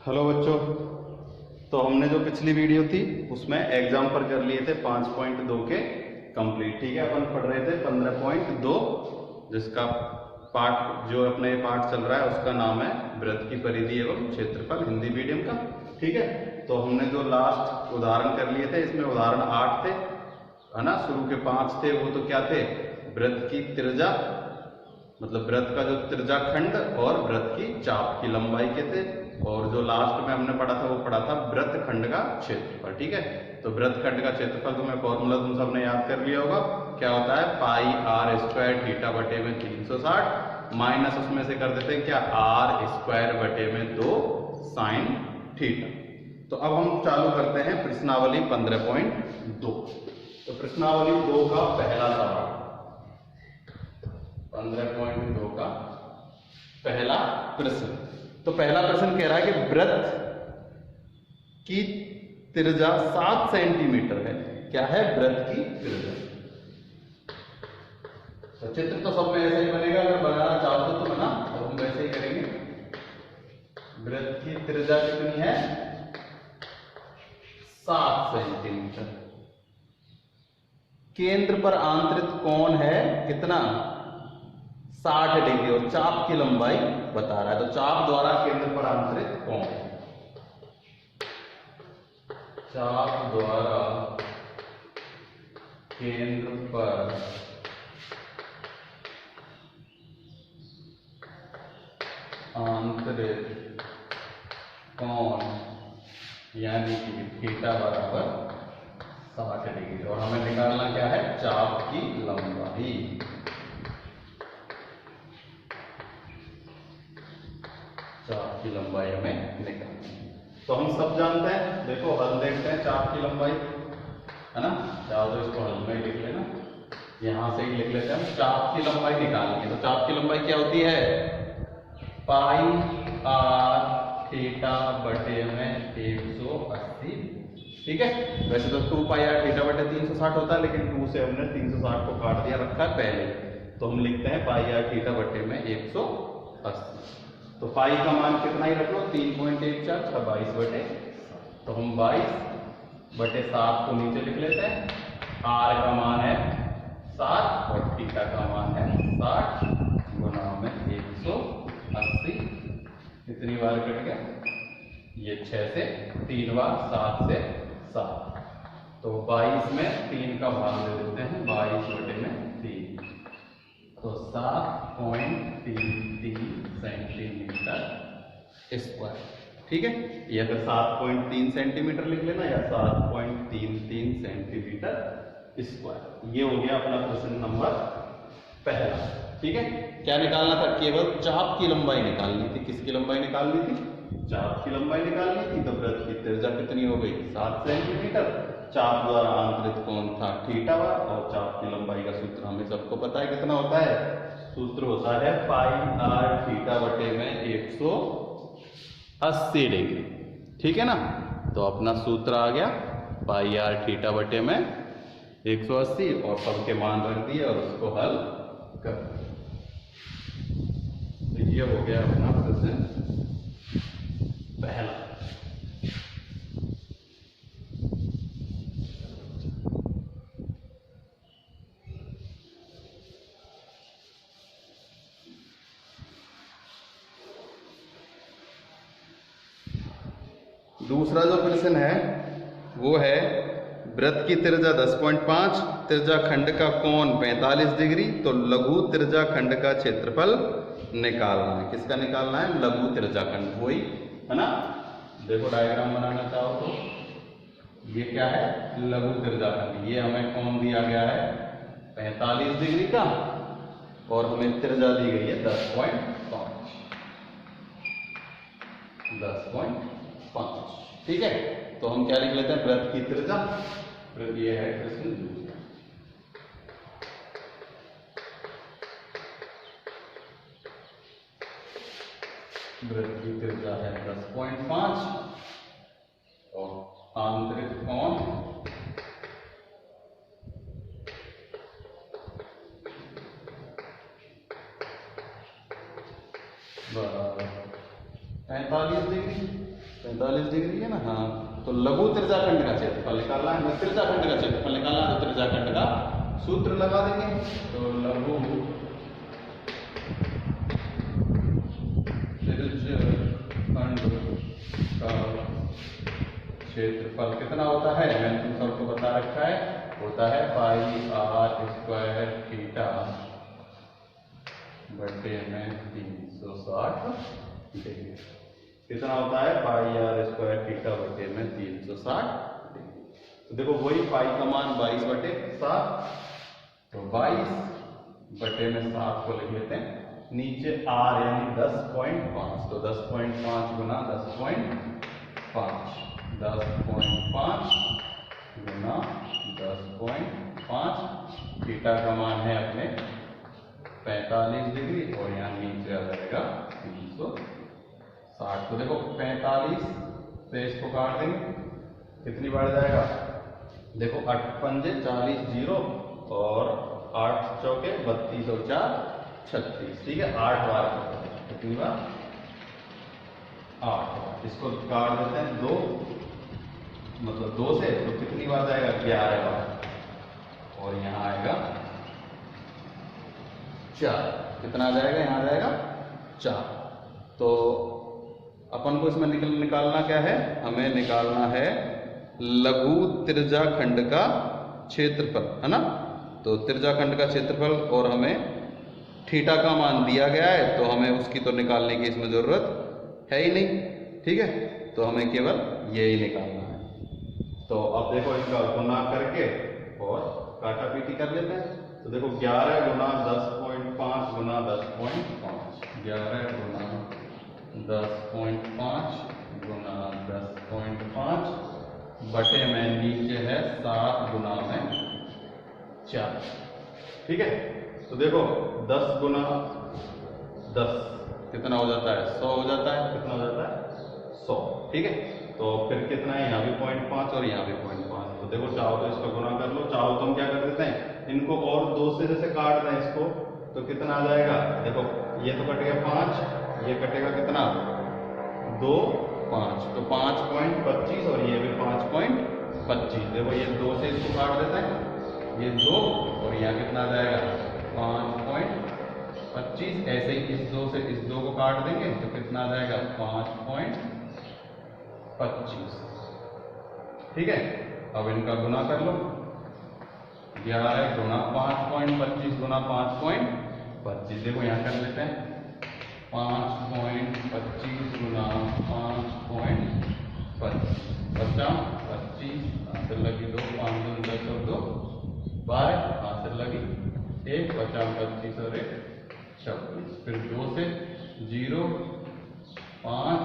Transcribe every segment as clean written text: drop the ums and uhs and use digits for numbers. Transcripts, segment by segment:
Hello बच्चों। तो हमने जो पिछली वीडियो थी उसमें एग्जाम्पल कर लिए थे 5.2 के कंप्लीट। ठीक है, अपन पढ़ रहे थे 15.2 जिसका पाठ जो अपने पाठ चल रहा है उसका नाम है वृत्त की परिधि एवं क्षेत्रफल, हिंदी मीडियम का। ठीक है, तो हमने जो लास्ट उदाहरण कर लिए थे इसमें उदाहरण 8 थे, है ना। शुरू के 5 थे, वो तो क्या थे? वृत्त की त्रिज्या, मतलब वृत्त का जो त्रिज्या खंड और वृत्त की चाप की लंबाई के थे। और जो लास्ट में हमने पढ़ा था वो पढ़ा था वृत्त खंड का क्षेत्रफल। ठीक है, तो वृत्त खंड का क्षेत्रफल तुम्हें फॉर्मूला तुम सबने याद कर लिया होगा। क्या होता है? पाई आर स्क्वायर थीटा बटे में 360 माइनस उसमें से कर देते हैं क्या, आर स्क्वायर बटे में 2 साइन थीटा। तो अब हम चालू करते हैं प्रश्नावली 15.2। तो प्रश्नावली 2 का पहला सवाल, 15.2 का पहला प्रश्न। तो पहला प्रश्न कह रहा है कि वृत्त की त्रिज्या 7 सेंटीमीटर है। क्या है? वृत्त की त्रिज्या। तो चित्र तो सब में ऐसा ही बनेगा, अगर बनाना चाहो तो बना, तो हम वैसे ही करेंगे। वृत्त की त्रिज्या कितनी है? 7 सेंटीमीटर। केंद्र पर आंतरिक कोण है कितना? 60 डिग्री। और चाप की लंबाई बता रहा है, तो चाप द्वारा केंद्र पर आंतरिक कोण, चाप द्वारा केंद्र पर आंतरिक कोण यानी कि थीटा बराबर 60 डिग्री। और हमें निकालना क्या है? चाप की लंबाई। चाप की लंबाई हमें निकालनी है। तो हम सब जानते हैं, देखो हल देखते हैं चाप की लंबाई, है ना। चाहो तो इसको हल में लिख लेना, यहां से ही लिख लेते हैं। हम चाप की लंबाई निकालनी है, तो चाप की लंबाई क्या होती है? पाई आर थीटा बटे में 180। ठीक है, वैसे तो 2 पाई आर थीटा बटे 360 होता है, लेकिन 2 से हमने 360 को काट दिया, रखा है पहले, तो हम लिखते हैं पाई आर थीटा बटे में 180। तो पाई का मान कितना ही रख लो, 3.14, 22 बटे। तो हम 22 बटे 7 को नीचे लिख लेते हैं। आर का मान है 7 और थीटा का मान है 60 गुना में 180। कितनी बार कट गया? ये 6 से 3 बार, 7 से 7। तो 22 में 3 का भाग दे देते हैं, 22 बटे में 3, तो 7.33 सेंटीमीटर स्क्वायर। ठीक है, या फिर 7.3 सेंटीमीटर लिख लेना, या 7.33 सेंटीमीटर स्क्वायर। ये हो गया अपना प्रश्न नंबर पहला। ठीक है, क्या निकालना था? केवल चाप की लंबाई निकालनी थी। किसकी लंबाई निकालनी थी? चाप की लंबाई निकालनी थी। तो वृत्त की त्रिज्या कितनी हो गई? 7 सेंटीमीटर। चाप द्वारा आंतरिक कोण था थीटा, और चाप की लंबाई का सूत्र हमें सबको पता है कितना होता है। सूत्र होता है पाई आर थीटा बटे में 180 डिग्री। ठीक है ना, तो अपना सूत्र आ गया पाई आर थीटा बटे में 180, और सबके मान रख दिए और उसको हल कर। तो ये हो गया अपना प्रश्न पहला। दूसरा जो प्रश्न है वो है वृत्त की त्रिज्या 10.5, त्रिज्या खंड का कोण 45 डिग्री, तो लघु त्रिज्या खंड का क्षेत्रफल निकालना है। किसका निकालना है? लघु त्रिज्या खंड, वही है ना। देखो डायग्राम बनाना चाहो तो ये क्या है? लघु त्रिज्या खंड। ये हमें कोण दिया गया है 45 डिग्री का, और हमें त्रिज्या दी गई है 10.5। 10.5। ठीक है, तो हम क्या लिख लेते हैं? वृत्त की त्रिज्या। ये है प्रश्न दूसरा। वृत्त की त्रिज्या है 10.5 और आंतरिक कोण 45 डिग्री। 45 डिग्री है ना, हाँ। तो लघु त्रिज्याखंड का क्षेत्रफल निकालना है, त्रिज्याखंड का क्षेत्रफल निकालना है, तो त्रिज्याखंड का सूत्र लगा देंगे। तो लघु त्रिज्याखंड का क्षेत्रफल कितना होता है, मैंने तुम सबको बता रखा है, होता है पाई आर स्क्वायर थीटा बटे में 360 डिग्री। कितना होता है, पाई आर स्क्वायर थीटा बटे में 360 डिग्री। तो देखो वही पाई का मान 22/7, तो 22 बटे में 7 को लिख लेते हैं, नीचे आर यानी 10.5, तो 10.5 गुना 10.5, 10.5 गुना 10.5, थीटा का मान है अपने 45 डिग्री और यहाँ नीचे आ जाएगा 360। तो देखो 45 से इसको काट देंगे, कितनी बार जाएगा, देखो 8 पंजे 40 जीरो और 8 चौके 32 और 4 36, ठीक है, 8 बार कितनी बार, 8। इसको काट देते हैं 2, मतलब 2 से, तो कितनी बार जाएगा, 11 बार, और यहाँ आएगा 4, कितना आ जाएगा, यहाँ जाएगा 4। तो अपन को इसमें निकालना क्या है, हमें निकालना है लघु त्रिज्याखंड का क्षेत्रफल, है ना। तो त्रिज्याखंड का क्षेत्रफल और हमें थीटा का मान दिया गया है, तो हमें उसकी तो निकालने की इसमें जरूरत है ही नहीं, ठीक है। तो हमें केवल यही निकालना है। तो अब देखो इसका गुना करके और काटा पीटी कर लेते हैं। तो देखो 11 गुना 10.5 गुना 10.5, 11 गुना 10.5 गुना 10.5 बटे में नीचे है 7 गुना में 4, ठीक है। तो देखो 10 गुना 10 कितना हो जाता है, 100 हो जाता है, कितना हो जाता है 100, ठीक है। तो फिर कितना है, यहाँ भी 0.5 और यहाँ भी 0.5। तो देखो चाहो तो इसका गुना कर लो, चाहो तो हम क्या कर देते हैं, इनको और 2 से जैसे काट दें इसको, तो कितना आ जाएगा, देखो ये तो कटेगा 5, ये कटेगा कितना 2, 5, तो 5.25 और ये भी 5.25। देखो ये 2 से इसको काट देते हैं, ये 2 और यहाँ कितना आ जाएगा 5.25। ऐसे ही इस 2 से इस 2 को काट देंगे तो कितना आ जाएगा 5.25, ठीक है। अब इनका गुना कर लो, 11 गुना 5.25 गुना 5.25, देखो यहाँ कर लेते हैं 5.25 गुना 5.25, 25 हासिल लगी 2, 5 दूनी 10 और 2 12, हासिल लगी 1, 25 और 1 26, फिर 2 से 0, 5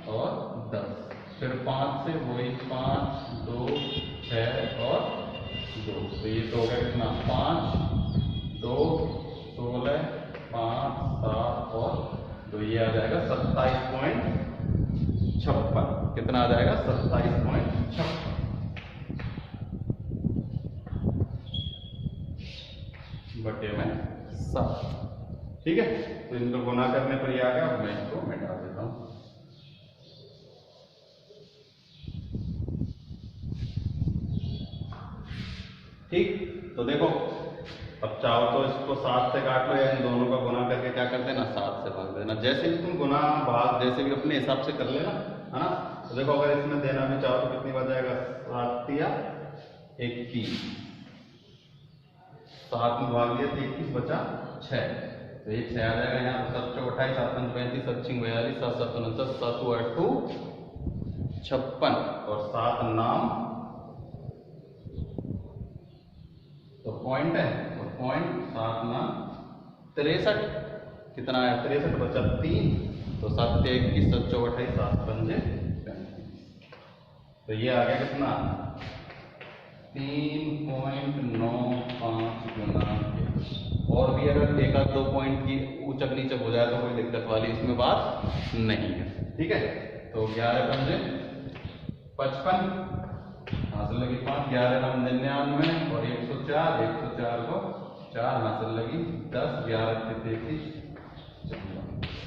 और 10, फिर 5 से वही 5, 2, 6 और 2, तो ये तो हो गया कितना 5, 2, 16, 5, 7 और 2, ये आ जाएगा 27.56, कितना आ जाएगा 27.56 बटे में 7, ठीक है। तो इनको गुना करने पर ये आ गया, मैं इसको मिटा देता हूं। ठीक, तो देखो अब चाहो तो इसको 7 से काट लो या इन दोनों का गुना करके क्या कर देना 7 से भाग देना, जैसे भी तुम गुना भाग जैसे भी अपने हिसाब से कर लेना, है ना। तो देखो अगर इसमें देना भी चाहो तो कितनी बार जाएगा 7 या 21, 7 में भाग दिया तो 21 बचा 6, तो ये 6 आ जाएगा यहाँ, 7 चौक 28, 7 पंच 35, 7 छिंग 42, 7 7 29, 7 8 56 और 7 नाम तो पॉइंट है, तो पॉइंट 7 नाम 63, कितना है 63 बचा 3, तो 7 21, 7 चौक 28, 7 पंजे 35, तो ये आ गया कितना 3.95 गुना। और भी अगर एक आध 2 पॉइंट की ऊंचक नीचक हो जाए तो कोई दिक्कत वाली इसमें बात नहीं है, ठीक है। तो 11 पंजे 55, हासिल लगी 5, 11 नाम 99 और 104, 104 को 4 हासिल लगी 10, 11 से 33,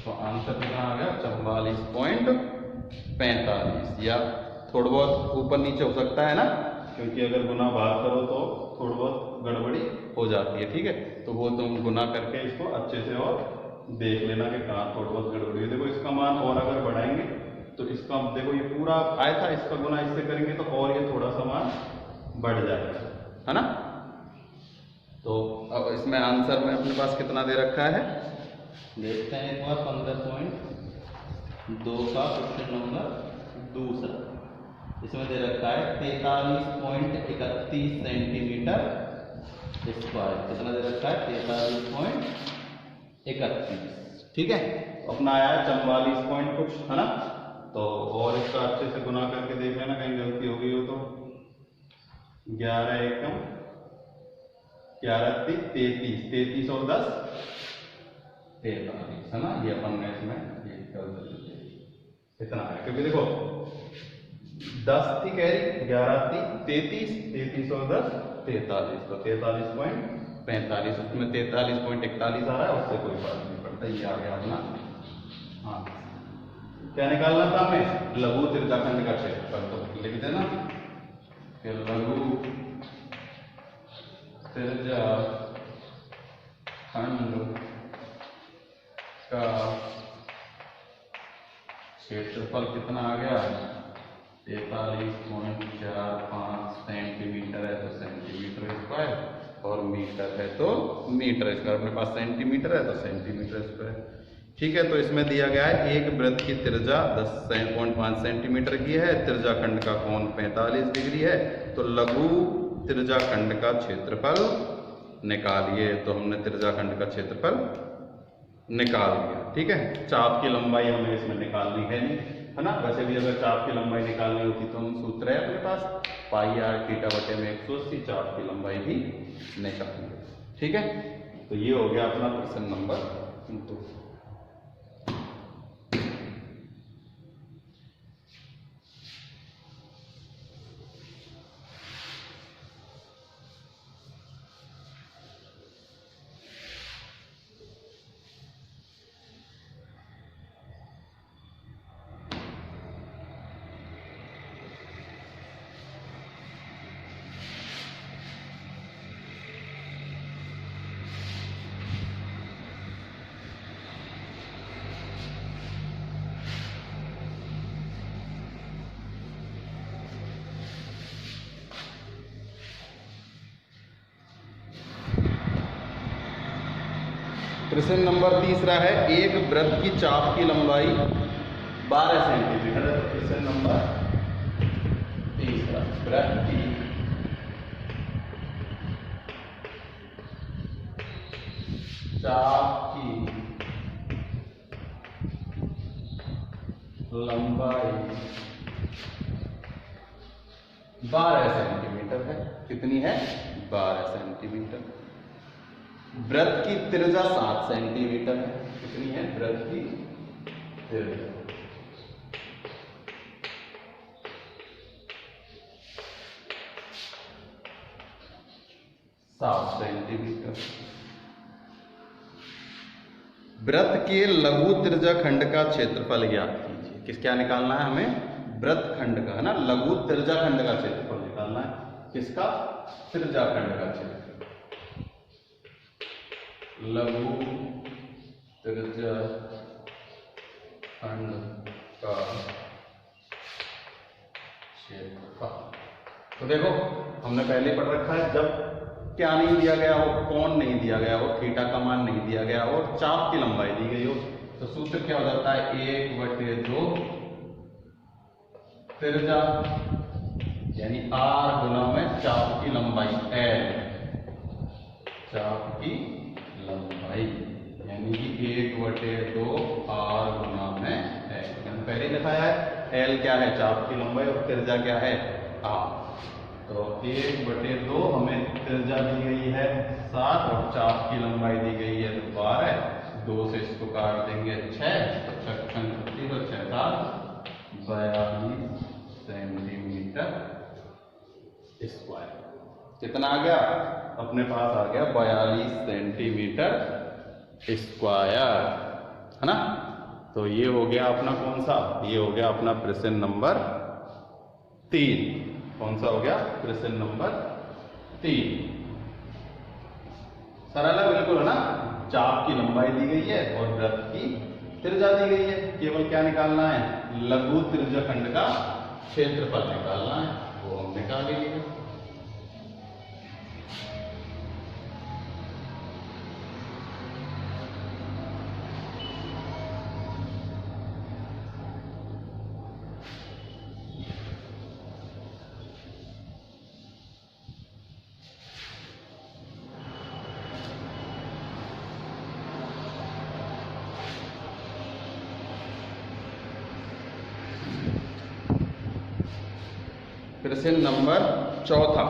तो आंसर कितना आ गया 44.5। 45, या थोड़ा बहुत ऊपर नीचे हो सकता है ना, क्योंकि अगर गुना भाग करो तो थोड़ी बहुत गड़बड़ी हो जाती है। ठीक है, तो वो तुम गुना करके इसको अच्छे से और देख लेना कि कहाँ थोड़ी बहुत गड़बड़ी है। देखो इसका मान और अगर बढ़ाएंगे तो इसका, देखो ये पूरा आया था, इसका गुना इससे करेंगे तो और ये थोड़ा सा मान बढ़ जाएगा, है ना। तो अब इसमें आंसर में अपने पास कितना दे रखा है, देखते हैं एक बार। 15.2 का क्वेश्चन नंबर दूसरा, इसमें दे रखा है 43.31 सेंटीमीटर स्क्वायर। कितना दे रखा है, 43.31। ठीक है, अपना आया है 44 पॉइंट कुछ, है ना। तो और इसका अच्छे से गुना करके देख लेना, कहीं गलती हो गई हो तो। 11 एकम 11 33, 33 और 10 43, है ना। ये अपन ने इसमें ये इतना है, क्योंकि देखो 10 थी कैरी, 11 थी 33, 33 और 10 43, तो 43.45, उसमें 43.41 आ रहा है, उससे कोई फर्क नहीं पड़ता, ये आ गया अपना। हाँ, क्या निकालना था हमें, लघु त्रिज्याखंड का क्षेत्रफल। तो लिख देना कि लघु त्रिज्याखंड का क्षेत्रफल कितना आ गया, 43.45 सेंटीमीटर है तो सेंटीमीटर स्क्वायर, और मीटर है तो मीटर स्क्वायर। अपने पास सेंटीमीटर है तो सेंटीमीटर स्क्वायर। ठीक है, तो इसमें दिया गया है एक वृत्त की त्रिज्या 10.5 सेंटीमीटर की है, त्रिज्याखंड का कोण 45 डिग्री है, तो लघु त्रिज्याखंड का क्षेत्रफल निकालिए। तो हमने त्रिज्याखंड का क्षेत्रफल निकाल दिया। ठीक है, चाप की लंबाई हमें इसमें निकालनी है नहीं, है ना। वैसे भी अगर चाप की लंबाई निकालनी होती तो हम सूत्र है अपने पास पाई आर थीटा बटे में 180, चाप की लंबाई भी निकालेंगे। ठीक है, तो ये हो गया अपना प्रश्न नंबर 2। प्रश्न नंबर तीसरा है, एक वृत्त की चाप की लंबाई 12 सेंटीमीटर है। तो प्रश्न नंबर तीसरा, वृत्त की चाप की लंबाई 12 सेंटीमीटर है। कितनी है, 12 सेंटीमीटर। वृत्त की त्रिज्या 7 सेंटीमीटर है। कितनी है, वृत्त की त्रिज्या 7 सेंटीमीटर। वृत्त के लघु त्रिज्याखंड का क्षेत्रफल ज्ञात कीजिए। किस क्या निकालना है हमें, वृत्त खंड का, है ना। लघु त्रिज्याखंड का क्षेत्रफल निकालना है। किसका, त्रिज्याखंड का क्षेत्रफल। लघु त्रिज्याखंड का क्षेत्रफल। तो देखो हमने पहले पढ़ रखा है, जब क्या नहीं दिया गया हो, कोण नहीं दिया गया हो, थीटा का मान नहीं दिया गया हो, चाप की लंबाई दी गई हो, तो सूत्र क्या हो जाता है, 1/2 त्रिज्या यानी r गुना में चाप की लंबाई l, चाप की लंबाई यानी कि 1/2 r गुना में l। पहले दिखाया है l क्या है, चाप की लंबाई, और त्रिज्या क्या है, r। तो 1/2 हमें त्रिज्या दी गई है 7 और चाप की लंबाई दी गई है 12। 2 से इसको काट देंगे 6, तो 56 तो 6 7 42 सेंटीमीटर स्क्वायर। कितना आ गया, अपने पास आ गया 42 सेंटीमीटर स्क्वायर, है ना। तो ये हो गया अपना कौन सा, ये हो गया अपना प्रश्न नंबर 3। कौन सा हो गया, प्रश्न नंबर 3। सरल है बिल्कुल, है ना। चाप की लंबाई दी गई है और वृत्त की त्रिज्या दी गई है। केवल क्या निकालना है, लघु त्रिज्याखंड का क्षेत्रफल निकालना है, वो हम निकाल लेंगे। प्रश्न नंबर 4।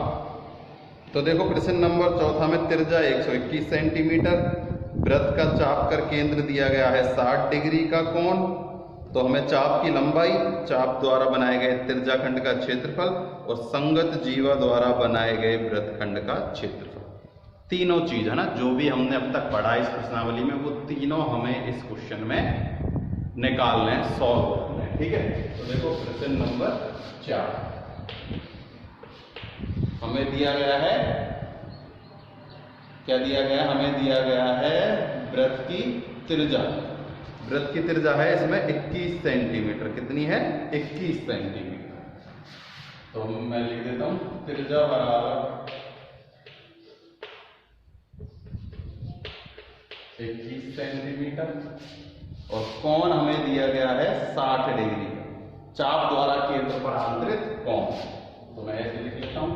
तो देखो प्रश्न नंबर 4 में त्रिज्या 121 सेंटीमीटर, वृत्त का चाप कर केंद्र दिया गया है 60 डिग्री का कोण। तो हमें चाप की लंबाई, चाप द्वारा बनाए गए त्रिज्याखंड का क्षेत्रफल और संगत जीवा द्वारा बनाए गए वृत्तखंड का क्षेत्रफल, तीनों चीज है ना, जो भी हमने अब तक पढ़ा इस प्रश्नावली में, वो तीनों हमें इस क्वेश्चन में निकालने हैं, सॉल्व करना है। ठीक है, तो देखो प्रश्न नंबर 4 हमें दिया गया है, क्या दिया गया, हमें दिया गया है वृत्त की त्रिज्या। वृत्त की त्रिज्या है इसमें 21 सेंटीमीटर। कितनी है, 21 सेंटीमीटर। तो मैं लिख देता हूं त्रिज्या बराबर 21 सेंटीमीटर और कोण हमें दिया गया है 60 डिग्री का, चाप द्वारा केंद्र पर आंतरित कोण। तो मैं ऐसे लिख लेता हूं,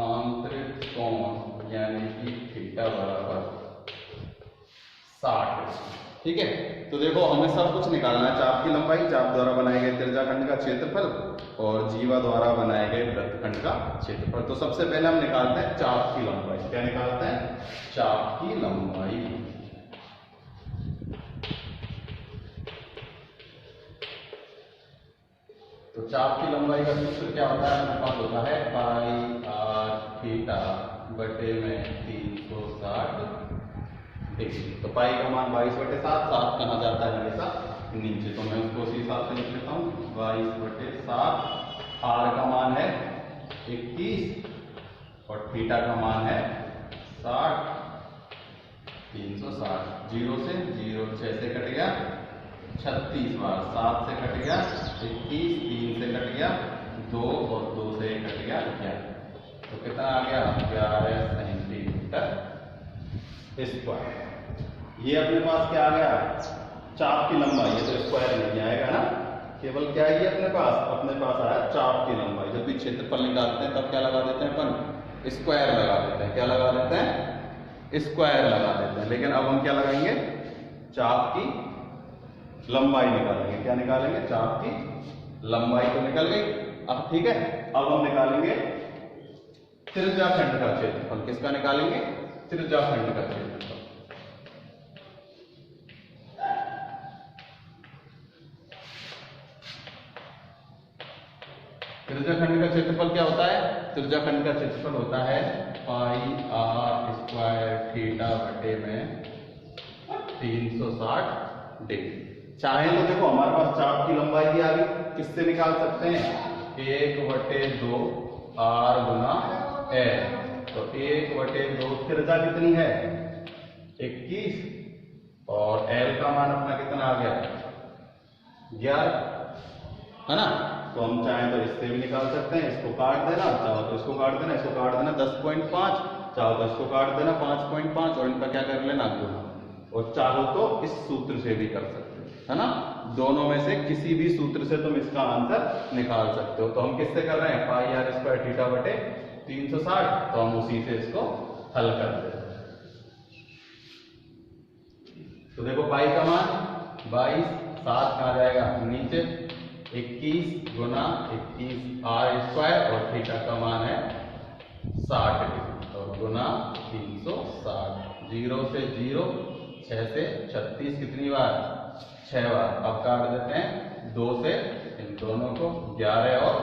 आंतरिक कोण यानी कि थीटा बराबर 60। ठीक है, तो देखो हमें सब कुछ निकालना है, चाप की लंबाई, चाप द्वारा बनाए गए त्रिज्याखंड का क्षेत्रफल और जीवा द्वारा बनाए गए वृत्तखंड का क्षेत्रफल। तो सबसे पहले हम निकालते हैं चाप की लंबाई। क्या निकालते हैं, चाप की लंबाई। तो चाप की लंबाई का सूत्र क्या होता है, हमारे पास होता है पाई आर थीटा बटे में 360 डिग्री। तो पाई का मान 22/7, 7 कहाँ जाता है हमेशा नीचे, तो मैं उसको उसी हिसाब से लिख लेता हूँ 22/7। आर का मान है 21 और थीटा का मान है 60, 360। 0 से 0, 6 से कट गया 36 बार, 7 से कट गया 21, 3 से कट गया 2 और 2 से कट गया 11। तो कितना आ गया, 11 सेंटीमीटर स्क्वायर। ये अपने पास क्या आ गया, चाप की लंबाई। ये तो स्क्वायर नहीं आएगा ना, केवल क्या है अपने पास आया चाप की लंबाई। जब भी क्षेत्रफल निकालते हैं तब क्या लगा देते हैं अपन, स्क्वायर लगा देते हैं। क्या लगा देते हैं, स्क्वायर लगा देते हैं। लेकिन अब हम क्या लगाएंगे, चाप की लंबाई निकालेंगे। क्या निकालेंगे, चाप की लंबाई तो निकल गई। अब ठीक है, अब हम निकालेंगे त्रिज्याखंड का क्षेत्रफल। किसका निकालेंगे, त्रिज्याखंड का क्षेत्रफल। त्रिज्याखंड का क्षेत्रफल क्या होता है, त्रिज्याखंड का क्षेत्रफल होता है पाई आर स्क्वायर थीटा बटे में 360 डिग्री। चाहे तो देखो हमारे पास चाप की लंबाई भी आ गई, किससे निकाल सकते हैं, 1/2 आर गुना एल। तो 1/2 त्रिज्या कितनी है 21 और एल का मान अपना कितना आ गया 11, है ना। तो हम चाहें तो इससे भी निकाल सकते हैं, इसको काट देना, चाहो तो इसको काट देना, इसको काट देना 10.5, चाहो तो इसको काट देना 5.5 और इनका क्या कर लेना गुना, और चाहो तो इस सूत्र से भी कर सकते हो, है ना। दोनों में से किसी भी सूत्र से तुम इसका आंसर निकाल सकते हो। तो हम किससे कर रहे हैं, पाई आर स्क्वायर थीटा बटे 360, तो हम उसी से इसको हल कर देते हैं। तो देखो पाई का मान 22, 7 कहा जाएगा नीचे, 21 गुना 21 आर स्क्वायर और थीटा का मान है 60 डिग्री और गुना 360। 0 से 0, 6 से 36 कितनी बार 6 बार। अब काट देते हैं 2 से इन दोनों को, 11 और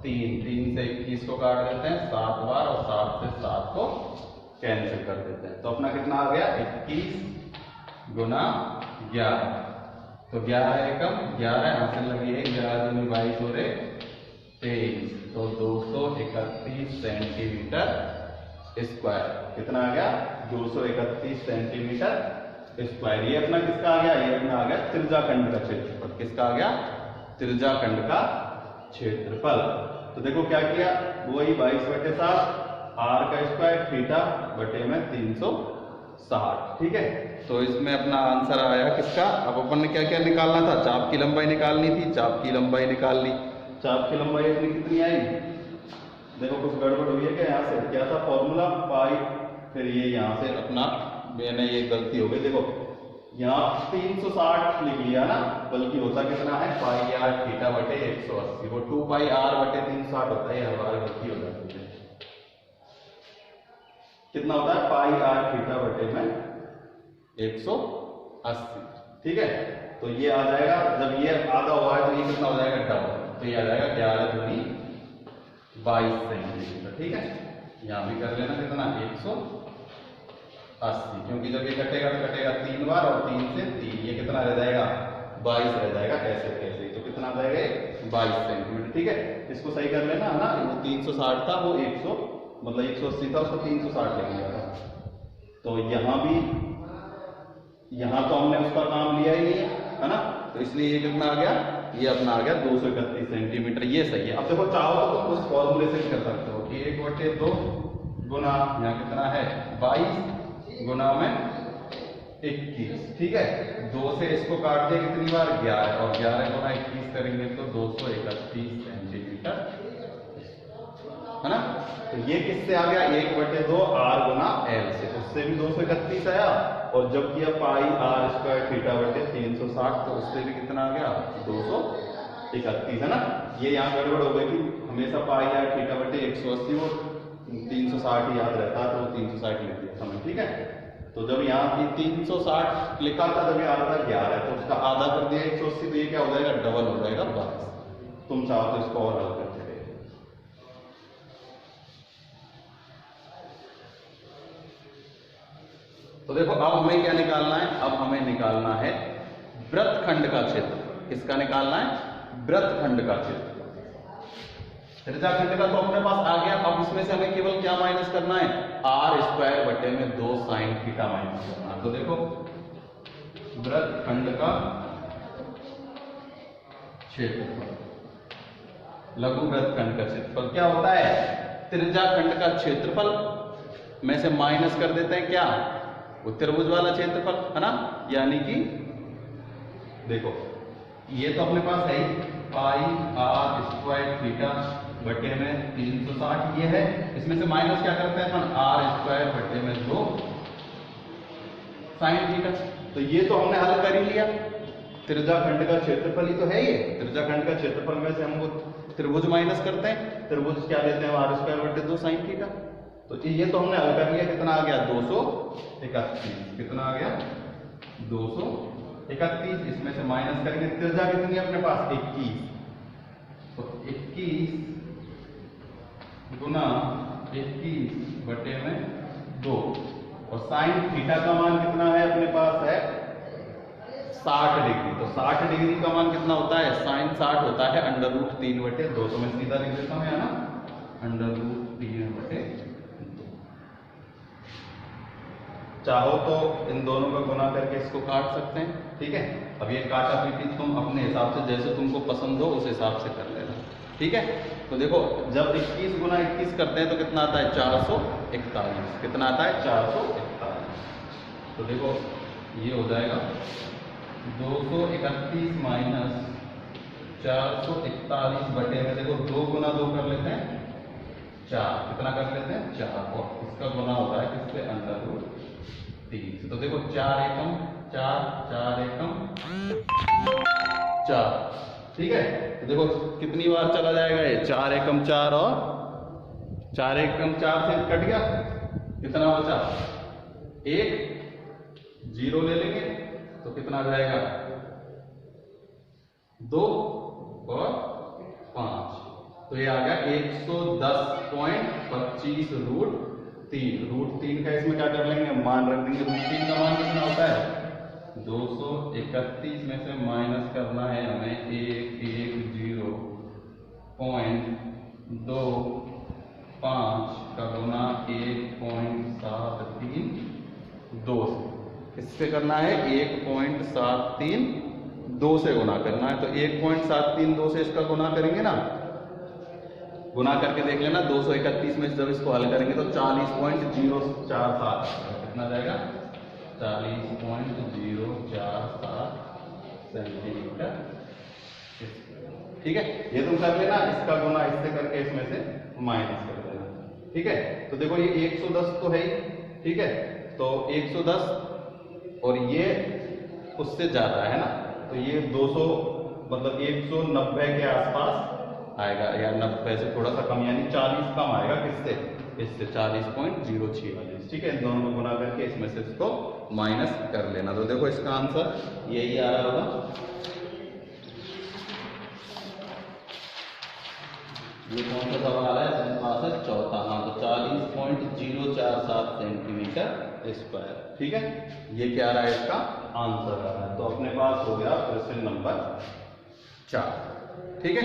3 से 21 को काट देते हैं 7 बार और 7 से 7 को कैंसिल कर देते हैं। तो अपना कितना आ गया 21 गुना 11, तो 11 एकम 11 यहाँ से लगी है 11 दूनी 22 हो रहे 23, तो 231 सेंटीमीटर स्क्वायर। कितना आ गया 231 सेंटीमीटर स्क्वायर। ये अपना किसका आ गया, ये अपना आ गया त्रिज्याखंड का क्षेत्रफल। किसका आ गया, त्रिज्याखंड का क्षेत्रफल। तो देखो क्या किया, वही 22/7 आर का स्क्वायर थीटा बटे में 360। ठीक है, तो इसमें अपना आंसर आया किसका। अब अपन ने क्या क्या निकालना था, चाप की लंबाई निकालनी थी, चाप की लंबाई निकाल ली। चाप की लंबाई अपनी कितनी आई, देखो कुछ गड़बड़ हुई है क्या, यहाँ से क्या था फॉर्मूला पाई, फिर ये यहाँ से अपना मैंने ये गलती हो गई, देखो यहाँ 360 लिख लिया ना, बल्कि होता कितना है पाई आर थीटा बटे 180, वो 2 पाई आर बटे 360 होता है, हर बार गलती हो जाती है। कितना होता है पाई आर थीटा बटे में 180। ठीक है, तो ये आ जाएगा, जब ये आधा हुआ है तो ये कितना हो जाएगा डबल, तो ये आ जाएगा 11 दूनी 22 सेंटीमीटर। ठीक है, यहाँ भी कर लेना कितना 180, क्योंकि जब ये कटेगा तो कटेगा 3 बार और 3 से 3, ये कितना रह जाएगा 22 रह जाएगा, ऐसे कैसे, तो कितना आ जाएगा 22 सेंटीमीटर। ठीक है, इसको सही कर लेना है ना, वो 360 था, वो 100 मतलब 180 था, उसको 360 लिख लिया था। तो यहाँ भी, यहाँ तो हमने उसका काम लिया ही नहीं है ना, तो इसलिए ये कितना आ गया, ये अपना आ गया 231 सेंटीमीटर, ये सही है। अब देखो चाहो तो तुम उस फॉर्मूले से कर सकते हो कि 1/2 गुना यहाँ कितना है 22 गुना में 21। ठीक है, 2 से इसको काट दिया कितनी बार 11, और 11 गुना 21 करेंगे तो 231 सेंटीमीटर है ना। तो ये किससे आ गया 1/2 आर गुना एल से, उससे भी 231 आया, और जब किया पाई आर स्क्वायर थीटा बटे 360 तो उससे भी कितना आ गया 231 है ना। ये यहाँ गड़बड़ हो गई कि हमेशा पाई आर थीटा बटे 180 वो 360 याद रहता तो 360 लिख दिया था। ठीक है, तो जब यहाँ की 360 लिखा था जब ये आ रहा था 11 तो उसका आधा कर दिया 180, तो ये क्या हो जाएगा डबल हो जाएगा 22। तुम चाहो तो इसको और हल करते रहे। तो देखो अब हमें क्या निकालना है, अब हमें निकालना है वृत्तखंड का क्षेत्र। किसका निकालना है, वृत्तखंड का क्षेत्र। त्रिज्याखंड का तो अपने पास आ गया, अब इसमें से हमें केवल क्या माइनस करना है आर स्क्वायर बटे में 2 साइन थीटा माइनस करना है। तो देखो वृत्तखंड का क्षेत्रफल, लघु वृत्तखंड का क्षेत्रफल क्या होता है, त्रिज्याखंड का क्षेत्रफल में से माइनस कर देते हैं क्या, वो त्रिभुज वाला क्षेत्रफल है ना। यानी कि देखो ये तो अपने पास है पाई आर स्क्वायर थीटा बटे में 360 ये है, इसमें से माइनस क्या करते हैं अपन आर स्क्वायर बटे में 2 साइन थीटा। तो ये तो हमने हल कर ही लिया, त्रिज्याखंड का क्षेत्रफल ही तो है ये। त्रिज्याखंड का क्षेत्रफल में से हमको त्रिभुज माइनस करते हैं, त्रिभुज क्या लेते हैं आर स्क्वायर बटे 2 साइन थीटा। तो ये तो हमने हल कर लिया, कितना आ गया 231, कितना आ गया 231, इसमें से माइनस करेंगे त्रिज्या कितनी है अपने पास 21, तो 21 गुना 21 बटे में 2, और साइन थीटा का मान कितना है अपने पास है 60 डिग्री। तो 60 डिग्री का मान कितना होता है, साइन 60 होता है √3/2। तो मैं सीधा लिख देता हूं ना √3/2। चाहो तो इन दोनों का गुना करके इसको काट सकते हैं। ठीक है, अब ये काटा पीटी तुम अपने हिसाब से जैसे तुमको पसंद हो उस हिसाब से कर लेना। ठीक है, तो देखो जब 21 गुना 21 करते हैं तो कितना आता है 441, कितना आता है 441। तो देखो ये हो जाएगा 231 माइनस 441 बटे में देखो 2 गुना 2 कर लेते हैं 4, कितना कर लेते हैं 4, और इसका गुना होता है किससे √3। तो देखो 4 एकम 4, 4 एकम 4। ठीक है, तो देखो कितनी बार चला जाएगा ये 4 एकम 4 और 4 एकम 4 से कट गया, कितना बचा 1, 0 ले लेंगे तो कितना आ जाएगा 2 और 5, तो ये आ गया 110.25 3, √3 का इसमें क्या कर लेंगे, मान रख देंगे। √3 का मान कितना होता है 231 में से माइनस करना है हमें 110.25 का गुना 1.732 से, इससे करना है 1.732 से गुना करना है। तो 1.732 से इसका गुना करेंगे ना, गुना करके देख लेना 231 में जब इसको हल करेंगे तो 40.047 कितना जाएगा 40.047 सेंटीमीटर। ठीक है, ये तुम कर लेना, इसका गुना इससे करके इसमें से माइनस कर देना। ठीक है, तो देखो ये 110 तो है ही, ठीक है, तो 110 और ये उससे ज्यादा है ना, तो ये 200 मतलब 190 के आसपास आएगा, या 90 से थोड़ा सा कम, यानी 40 कम आएगा किससे, इससे 40.046। ठीक है, इन दोनों को गुना करके इसमें से इसको माइनस कर लेना। तो देखो इसका आंसर यही आ रहा होगा। ये कौन सा सवाल है, अपने पास है चौथा। हाँ, तो 40.047 सेंटीमीटर स्क्वायर। ठीक है, ये क्या रहा है, इसका आंसर आ रहा है। तो अपने पास हो गया प्रश्न नंबर 4। ठीक है,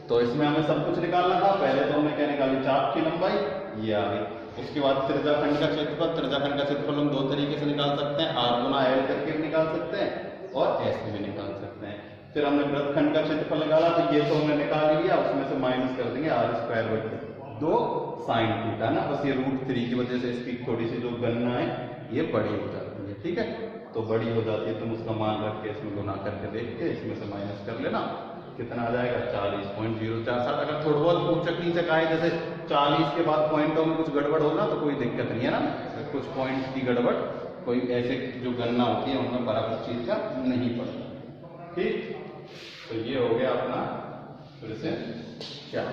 तो इसमें हमें सब कुछ निकालना था। पहले तो हमने क्या निकाली, चाप की लंबाई, ये आ गई। उसके बाद त्रिज्याखंड का क्षेत्रफल, त्रिज्याखंड का क्षेत्रफल हम दो तरीके से निकाल सकते हैं, R गुना L करके भी निकाल सकते हैं और ऐसे भी निकाल सकते हैं। फिर हमने वृत्तखंड का क्षेत्रफल निकाला, तो ये तो हमने निकाल लिया, उसमें से माइनस कर देंगे r²/2 sin थीटा ना, बस ये √3 की वजह से इसकी थोड़ी सी जो गणना है ये बड़ी हो जाती है। ठीक है, तो बड़ी हो जाती है, तुम उसका मान रख के इसमें गुना करके देख के इसमें से माइनस कर लेना, कितना आ जाएगा 40.047। अगर थोड़ा बहुत ऊंचक नीचक आए, जैसे 40 के बाद पॉइंटों में कुछ गड़बड़ होना तो कोई दिक्कत नहीं है ना, कुछ पॉइंट की गड़बड़, कोई ऐसे जो गणना होती है उनमें बराबर चीज का नहीं पड़ता। ठीक, तो ये हो गया अपना प्रश्न 4।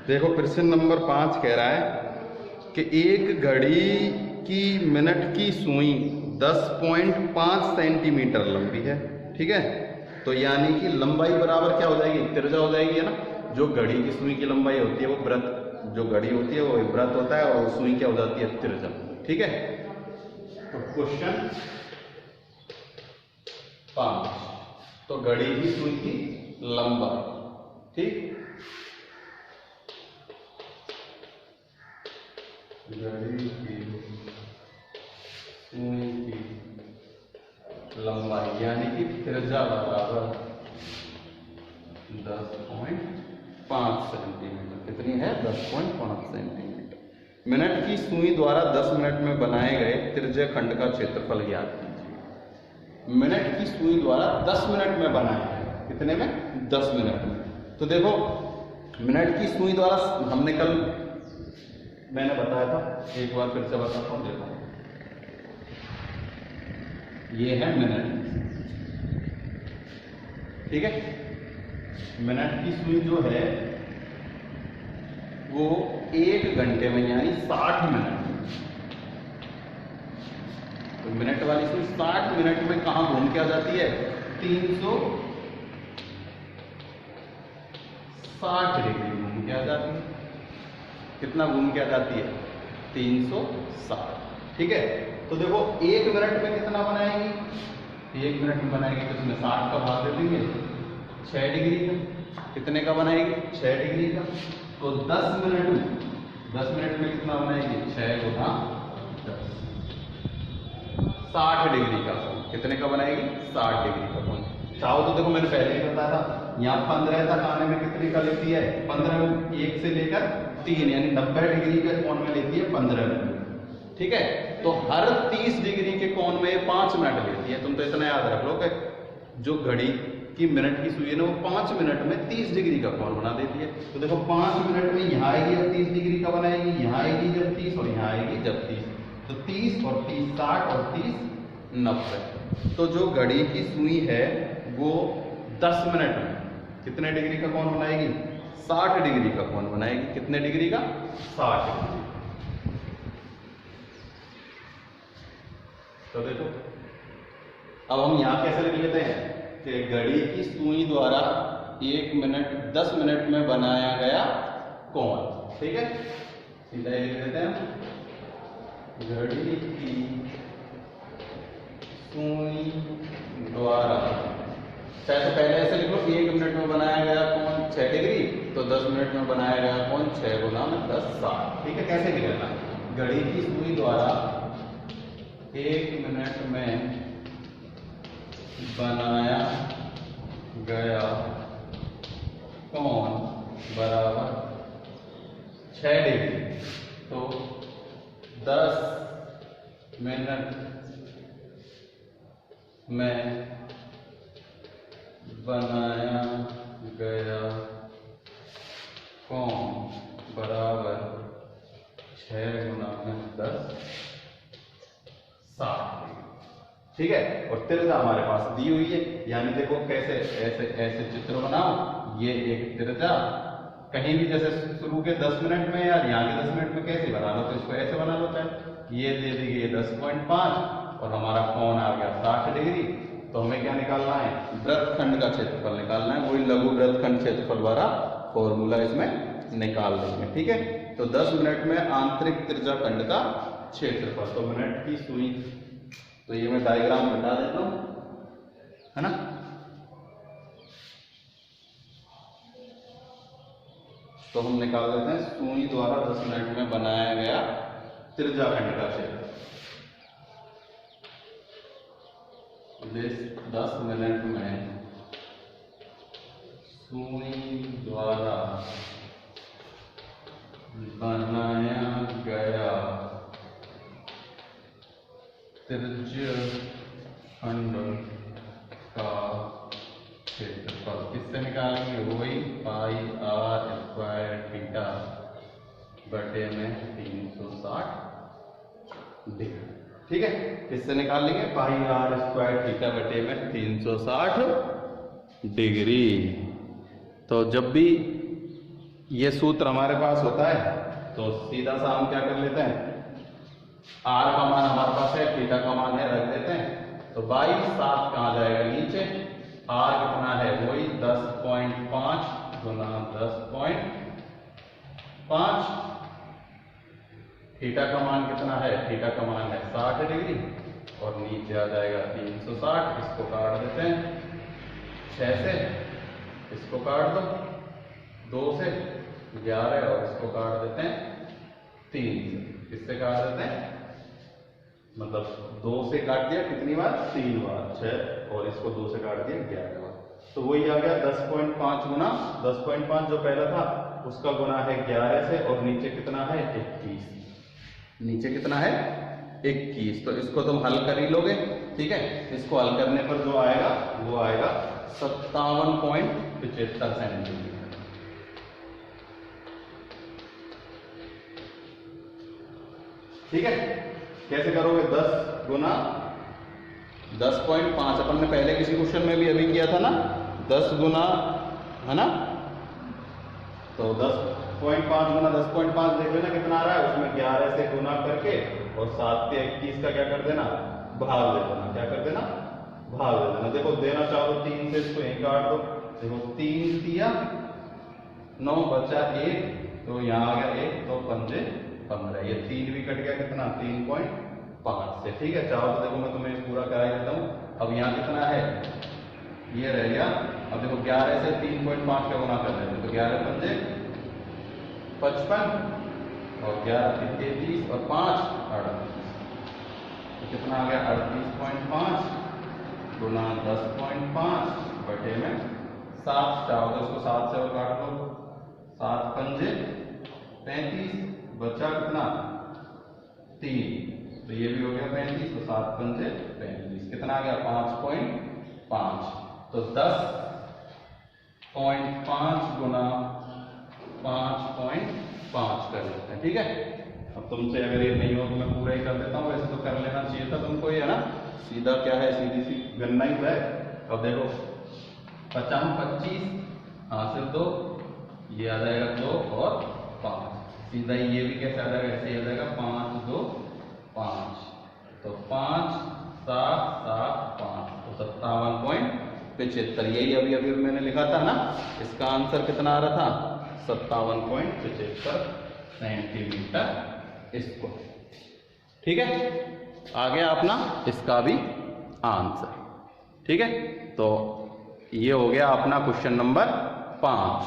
देखो प्रश्न नंबर 5 कह रहा है कि एक घड़ी की मिनट की सुई 10.5 सेंटीमीटर लंबी है। ठीक है, तो यानी कि लंबाई बराबर क्या हो जाएगी, त्रिज्या हो जाएगी, है ना। जो घड़ी की सुई की लंबाई होती है वो वृत्त, जो घड़ी होती है वो वृत्त होता है, और सुई क्या हो जाती है, त्रिज्या। ठीक है, तो क्वेश्चन 5, तो घड़ी की सुई की लंबाई, ठीक, घड़ी की सुई की लंबाई यानी कि त्रिज्या बराबर 10.5 सेंटीमीटर। कितनी है, 10.5 सेंटीमीटर। मिनट की सुई द्वारा 10 मिनट में बनाए गए त्रिज्या खंड का क्षेत्रफल ज्ञात कीजिए। मिनट की सुई द्वारा 10 मिनट में बनाया है, कितने में, 10 मिनट में। तो देखो मिनट की सुई द्वारा, हमने कल मैंने बताया था, एक बार फिर से बताता हूँ। देखो ये है मिनट, ठीक है, मिनट की सुई जो है वो 1 घंटे में यानी 60 मिनट, तो मिनट वाली सुई 60 मिनट में कहां घूम के आ जाती है, 360 डिग्री घूम के आ जाती है। कितना घूम के आ जाती है, 360। ठीक है, तो देखो 1 मिनट में कितना बनाएगी, 1 मिनट में बनाएगी तो इसमें 60 का भाग दे देंगे 6 डिग्री का। कितने का बनाएगी, 6 डिग्री का। तो 10 मिनट में कितना बनाएगी, 6 गुना 10, 60 डिग्री का। कितने का बनाएगी, 60 डिग्री का कोण। चाहो तो देखो मैंने पहले ही बताया था, यहाँ 15 तक आने में कितने का लेती है, 15 में 1 से लेकर 3 यानी 90 डिग्री के कोण में लेती है 15 मिनट। ठीक है, तो हर 30 डिग्री के कोण में 5 मिनट लेती है। तुम तो इतना याद रख लो कि जो घड़ी की मिनट की सुई है ना, वो 5 मिनट में 30 डिग्री का कोण बना देती है। तो देखो 5 मिनट में यहाँ आएगी जब 30 डिग्री का बनाएगी, यहाँ आएगी जब 30 और यहाँ आएगी जब 30। तो 30 और 30 60 और 30 90। तो जो घड़ी की सुई है वो 10 मिनट में कितने डिग्री का कोण बनाएगी, 60 डिग्री का कोण बनाएगी। कितने डिग्री का, 60 डिग्री। तो देखो अब हम यहां कैसे लिख लेते हैं कि घड़ी की सुई द्वारा 1 मिनट 10 मिनट में बनाया गया कोण। ठीक है, सीधा लिख लेते हैं, घड़ी की सुई द्वारा, चाहे तो पहले ऐसे लिख लो 1 मिनट में बनाया गया कोण 6 डिग्री, तो 10 मिनट में बनाया गया कोण 6 गुना में 10 60। ठीक है, कैसे लिखना, घड़ी की सुई द्वारा 1 मिनट में बनाया गया कोण बराबर 6 डिग्री। तो 10 मिनट में बनाया गया कोण बराबर 6 गुना में 10 60। ठीक है, और त्रिज्या हमारे पास दी हुई है, यानी देखो कैसे ऐसे ऐसे चित्र बनाओ। ये एक त्रिज्या कहीं भी जैसे शुरू के 10 मिनट में या यहाँ के 10 मिनट में कैसे बना लो, तो इसको ऐसे बना लो। चाहे ये दे दी गई 10.5 और हमारा कोण आ गया 60 डिग्री। तो हमें क्या निकालना है, वृत्तखंड का क्षेत्रफल निकालना है। वही लघु वृत्तखंड क्षेत्रफल वाला फॉर्मूला इसमें निकाल देंगे। ठीक है, तो 10 मिनट में आंतरिक त्रिज्या खंड का क्षेत्रफल, तो मिनट की सुई, तो ये मैं डायग्राम बता देता हूं, है ना। तो हम निकाल देते हैं सुई द्वारा 10 मिनट में बनाया गया त्रिज्या खंड का क्षेत्रफल। 10 मिनट में सुई द्वारा बनाया गया त्रिज्या खंड का क्षेत्रफल किससे निकालेंगे, वही पाई आर स्क्वायर थीटा बटे में 360 डिग्री। ठीक है, किससे निकाल लेंगे, पाई आर स्क्वायर थीटा बटे में 360 डिग्री। तो जब भी ये सूत्र हमारे पास होता है तो सीधा सा हम क्या कर लेते हैं, आर का मान हमारे पास है, थीटा का मान है, रख देते हैं। तो 22/7 कहाँ जाएगा नीचे, आर कितना है, वही 10.5 गुना 10.5। थीटा का मान कितना है, थीटा का मान है 60 डिग्री और नीचे आ जाएगा 360। इसको काट देते हैं 6 से, इसको काट दो 2 से 11 और इसको काट देते हैं 3 से। किससे काट देते हैं, मतलब 2 से काट दिया कितनी बार, 3 बार, 6 और इसको 2 से काट दिया 11 बार। तो वही आ गया 10.5 गुना 10.5 जो पहला था उसका गुना है 11 से और नीचे कितना है 21। नीचे कितना है 21। तो इसको तुम हल कर ही लोगे। ठीक है, इसको हल करने पर जो आएगा वो आएगा 57.75 सेंटीमीटर। ठीक है, कैसे करोगे, 10 गुना 10.5 अपन ने पहले किसी क्वेश्चन में भी अभी किया था ना, 10 गुना, है ना। तो 10.5 गुना 10.5 देख लेना कितना आ रहा है, उसमें 11 से गुना करके और 7 से 21 का क्या कर देना, भाग दे देना। क्या कर देना, भाग दे देना। देखो देना चाहो तो 3 से इसको यहीं काट दो। देखो 3 तिया 9 बचा 1, तो यहाँ आ गया 1, तो 5 15, ये 3 भी कट गया कितना 3.5 से। ठीक है, चाहो तो देखो मैं तुम्हें पूरा करा देता हूँ। अब यहाँ कितना है, ये रह गया। अब देखो 11 से 3.5 का गुना कर देते, तो 11 पंजे 55 और 11 33 और 5 38, तो कितना आ गया 38.5 गुना 10.5 बटे में 7 चाहो तो इसको 7 से और काट लो, 7 पंजे 35, बचा कितना 3, तो ये भी हो गया 35, तो 7 पंजे 35, कितना आ गया 5.5, तो 10.5 गुना 5.5 कर लेते हैं। ठीक है, अब तुमसे अगर ये नहीं हो तो मैं पूरा ही कर देता हूँ, वैसे तो कर लेना चाहिए था तुमको, ये है ना, सीधा क्या है, सीधी सी गणना ही है। अब देखो 50 25 हासिल 2, ये आ जाएगा 2 और 5, सीधा ये भी कैसे आ जाएगा, ऐसे ही आ जाएगा 5 2 5, तो 5 7 7 5, तो 57.75, यही अभी अभी मैंने लिखा था ना, इसका आंसर कितना आ रहा था 57.75 सेंटीमीटर स्क्वायर। ठीक है, आ गया अपना इसका भी आंसर। ठीक है, तो ये हो गया अपना क्वेश्चन नंबर 5।